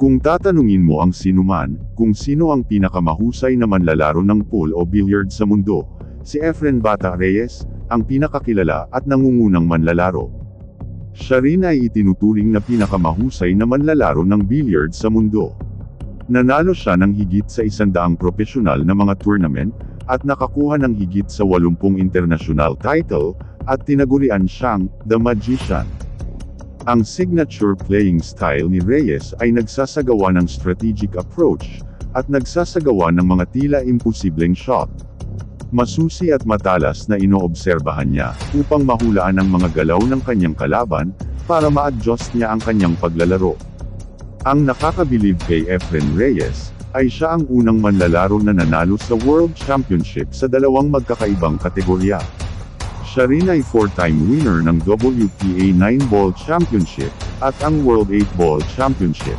Kung tatanungin mo ang sinuman, kung sino ang pinakamahusay na manlalaro ng pool o billiard sa mundo, si Efren Bata Reyes, ang pinakakilala at nangungunang manlalaro. Siya rin ay itinuturing na pinakamahusay na manlalaro ng billiard sa mundo. Nanalo siya ng higit sa 100 profesional na mga tournament, at nakakuha ng higit sa 80 international title, at tinagurian siyang The Magician. Ang signature playing style ni Reyes ay nagsasagawa ng strategic approach, at nagsasagawa ng mga tila imposibleng shot. Masusi at matalas na inoobserbahan niya, upang mahulaan ang mga galaw ng kanyang kalaban, para ma-adjust niya ang kanyang paglalaro. Ang nakakabilib kay Efren Reyes, ay siya ang unang manlalaro na nanalo sa World Championship sa dalawang magkakaibang kategorya. Siya rin ay 4-time winner ng WTA 9-Ball Championship, at ang World 8-Ball Championship.